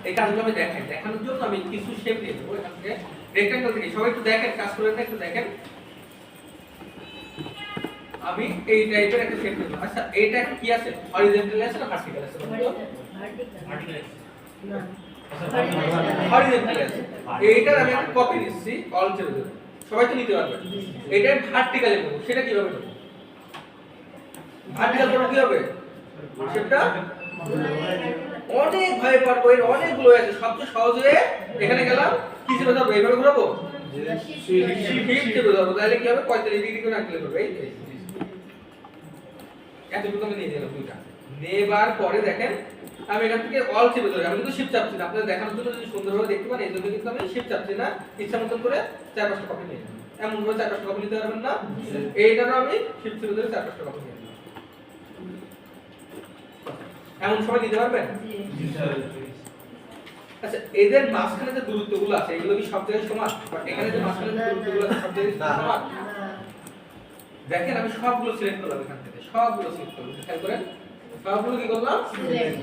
এই কাজগুলো আমি দেখানোর জন্য আমি কিছু শেপ নিয়ে দেবো এখান থেকে রেক্ট্যাঙ্গেল থেকে। সবাই একটু দেখেন, কাজ করে একটু দেখেন। আমি এই টাইপের একটা শেপ নেব। আচ্ছা এটা কি আছে, হরিজন্টাল আছে না ভার্টিক্যাল আছে? হরিজন্টাল আছে। এইটার আমি একটা কপি নিচ্ছি, অল ছেড়ে দেব, সবাই তো নিতে পারবে। এটা ভার্টিক্যালে নেব, সেটা কিভাবে নেব? ভার্টিক্যাল করব কিভাবে? সেটা অনেক ভাবে পারবো, এর অনেকগুলো আছে। সবচেয়ে সহজে এখানে গেলাম, কি চেপে ধরবো? এইভাবে ঘোরাবো, শিফট চেপে ধরবো, তাহলে কি হবে? 45 ডিগ্রি করে আঁকলে হবে। এই এতটুকু আমি নিয়ে নিলাম দুইটা। নেবার পরে দেখেন আমি এখান থেকে অল চেপে ধরে, আমি কিন্তু শিফট চাপছি না, আপনাদের দেখানোর জন্য যদি সুন্দরভাবে দেখতে পান, এই জন্য কিন্তু আমি শিফট চাপছি না, ইচ্ছা মতন করে 4-5টা কপি নিয়ে নিলাম। এমন ভাবে 4-5টা কপি নিতে পারবেন না, এইটারও আমি শিফট চেপে ধরে 4-5টা কপি নিয়ে নিলাম। এমন সময় নিতে পারবেন? আচ্ছা এদের মাঝখানে যে দূরত্বগুলো আছে এগুলো কি সব জায়গায় সমান? এখানে যে মাঝখানে যে দূরত্বগুলো আছে সব জায়গায় সমান? দেখেন আমি সবগুলো সিলেক্ট করলাম, এখান থেকে সবগুলো সিলেক্ট করলাম, খেয়াল করেন সবগুলো কি করলাম?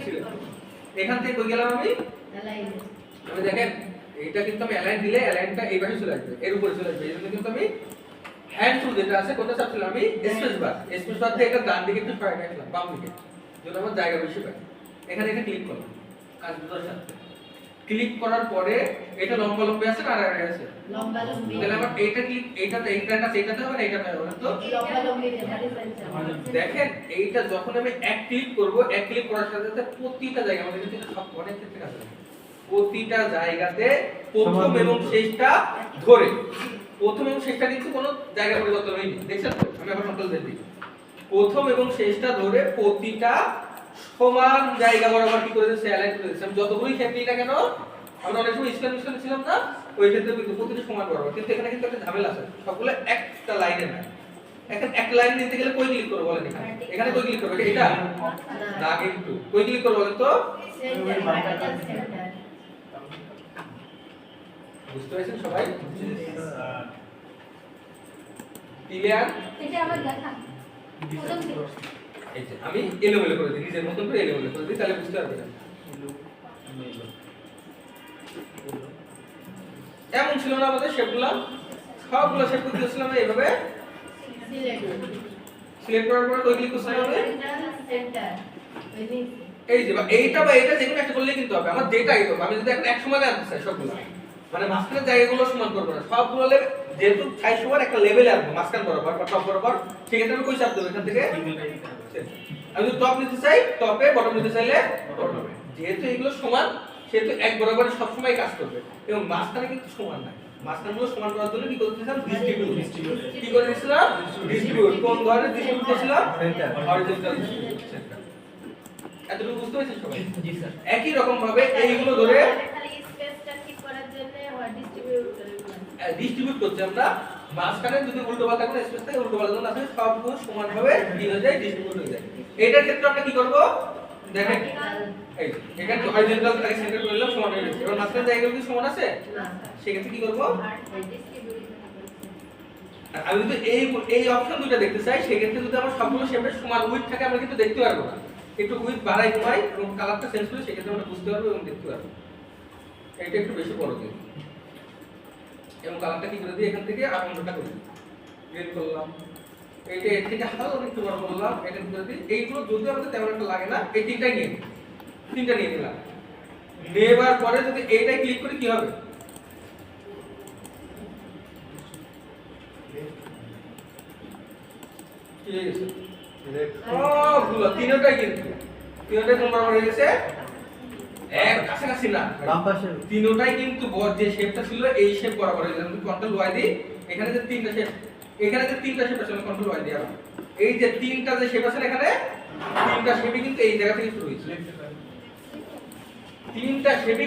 সিলেক্ট। এখান থেকে কই গেলাম আমি? আমি দেখেন এটা কিন্তু আমি অ্যালাইন দিলে অ্যালাইনটা এই পাশে চলে আসবে, এর উপরে চলে আসবে। এজন্য কিন্তু আমি হ্যান্ড টুল যেটা আছে কোনটা চাপছিলাম? আমি স্পেস বার দিয়ে এটা ডান দিকে একটু সরাই রাখলাম, বাম দিকে, যেন আমার জায়গা বেশি পাই। এখানে এটা ক্লিক করলাম, কাজ দুটোর সাথে ক্লিক করার পরে এটা লম্বা লম্বা আছে না আড়াআড়ি আছে? লম্বা লম্বি। তাহলে আমার এইটা ক্লিক, এইটাতে এইটাতে হবে না, এইটাতে হবে না, তো লম্বা লম্বি দেখেন এইটা যখন আমি এক ক্লিক করব, এক ক্লিক করার সাথে সাথে প্রতিটা জায়গা আমাদের কিন্তু সব অনেক ক্ষেত্রে কাজ হবে। প্রতিটা জায়গাতে প্রথম এবং শেষটা ধরে, প্রথম এবং শেষটা কিন্তু কোনো জায়গা পরিবর্তন হয়নি, দেখছেন তো? আমি এখন কন্ট্রোল জেড দিই, প্রথম এবং শেষটা ধরে প্রতিটা সমান জায়গা বরাবর কি করে দিয়েছে? অ্যালাইন করে দিয়েছে। আমি যতগুলোই শেপ নিই না কেন, আমরা অনেক সময় স্ক্যান ছিলাম না, ওই ক্ষেত্রে কিন্তু প্রতিটা সমান বরাবর, কিন্তু এখানে কিন্তু একটা ঝামেলা আছে, সবগুলো একটা লাইনে না। এখন একটা লাইন নিতে গেলে কই ক্লিক করব বলেন? এখানে এখানে কই ক্লিক করব? এটা না, কিন্তু কই ক্লিক করব বলেন তো? বুঝতে পেরেছেন সবাই? ক্লিয়ার? এটা আবার দেখান। এই যে আমি এলোমেলো করে দিই, নিজের মতন করে এলোমেলো করে দিই, তাহলে বুঝতে পারবেন। এমন ছিল না আমাদের শেপগুলো, সবগুলো শেপ করতে দিয়েছিলাম এইভাবে সিলেক্ট করার পরে কই ক্লিক করছিলাম আমি? সেন্টার। এই যে এইটা বা এটা যেকোনো একটা করলে কিন্তু হবে, আমার যেটাই হোক। আমি যদি এখন এক সমানে আনতে চাই সবগুলো, মানে মাঝখানের জায়গাগুলো সমান করব না, সবগুলো যেহেতু সাইজ সমান একটা লেভেলে আনবো মাঝখান বরাবর বা টপ বরাবর, সেক্ষেত্রে আমি কই চাপ দেব? এখান থেকে আমি যদি টপ নিতে চাই টপে, বটম নিতে চাইলে বটমে। যেহেতু এগুলো সমান সেহেতু এক বরাবর সব সময় কাজ করবে, এবং মাঝখানে কিন্তু সমান না। মাঝখানগুলো সমান করার জন্য কি করতেছিলাম? ডিস্ট্রিবিউট। কি করে দিছিলাম? ডিস্ট্রিবিউট। কোন ধরনের ডিস্ট্রিবিউট করছিলাম? Horizontal distribute. এতটুকু বুঝতে পেরেছেন সবাই? জি স্যার। একই রকম ভাবে এইগুলো ধরে খালি স্পেসটা ঠিক করার জন্য ডিস্ট্রিবিউট করছি আমরা। মাঝখানে যদি উল্টো পাল্টা কোনো স্পেস থাকে, উল্টো পাল্টা না থাকে, সবগুলো সমানভাবে কি হয়ে যায়? ডিস্ট্রিবিউট হয়ে যায়। এটার ক্ষেত্রে আমরা কি করব? দেখেন এই এখানে হরিজন্টাল থেকে সেন্টার করে দিলাম, সমান হয়ে গেছে। এবার মাঝখানে জায়গাগুলো কি সমান আছে? না। সেক্ষেত্রে কি করব? আমি যদি এই অপশন দুটো দেখতে চাই, সেক্ষেত্রে যদি আমার সবগুলো শেপের সমান উইডথ থাকে, আমরা কিন্তু দেখতে পারবো না। একটু উইডথ বাড়াই কমাই এবং কালারটা চেঞ্জ করি, সেক্ষেত্রে আমরা বুঝতে পারবো এবং দেখতে পারবো। এটা একটু বেশি বড় দিই এবং কালারটা কি করে দিই? এখান থেকে আঙুলটা করে দিই, গ্রেড করলাম। এইটা এর থেকে হালকা একটু বড় করলাম, এটা করে দিই। এইগুলো যদি আমাদের তেমন একটা লাগে না, এই তিনটা নিয়ে নিই, তিনটা নিয়ে নিলাম। নেবার পরে যদি এইটাই ক্লিক করি কি হবে? কি হয়ে গেছে? সবগুলো তিনটাই কিন্তু তিনটাই কোন বরাবর হয়ে গেছে? এক কাছাকাছি না, বাম পাশে তিনটাই কিন্তু যে শেপটা ছিল এই শেপ বরাবর হয়ে গেছে। আমি কন্ট্রোল ওয়াই দিই, এখানে যে তিনটা শেপ, এখানে যে তিনটা শেপ আছে আমি কন্ট্রোল ওয়াই দিই। এই যে তিনটা যে শেপ আছে এখানে, তিনটা শেপই কিন্তু এই জায়গা থেকে শুরু হয়েছে, তিনটা শেপই